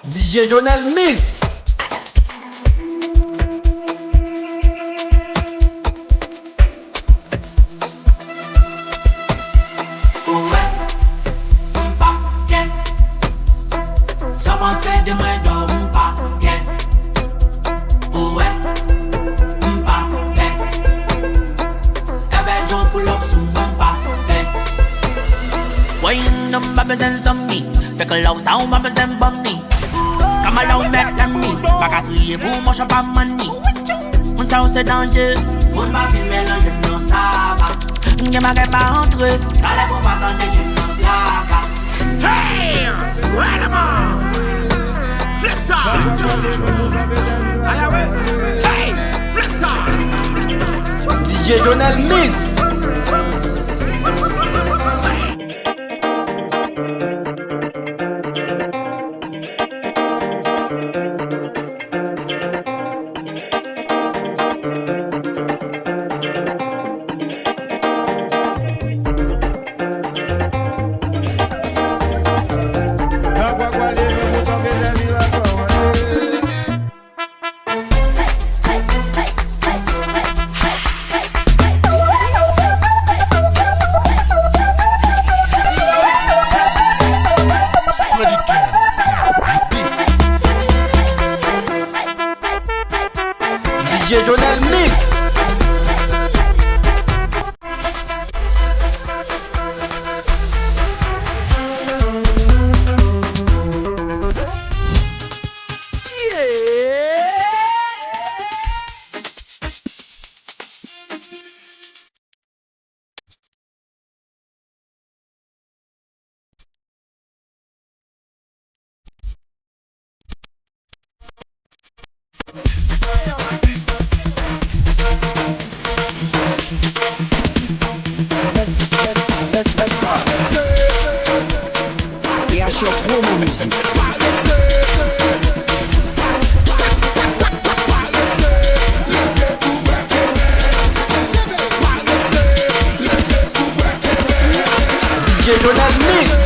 DJ Jonel Mix. Someone said the man don't pack. Oh pull up some wine them bubbles and some me. Take a low sound bubbles and bummy. Come along, make them me. Back at you, boom, much up on money. One sound c'est danger. One ma vie mélange non ça va. Get ma rentrée. Dans les bombes attendez du non claque. Hey, right on. Flex on. Hey, flex on. DJ Jonel Mix. DJ Jonel Mix. Sur promo musique. DJ Jonel Mix.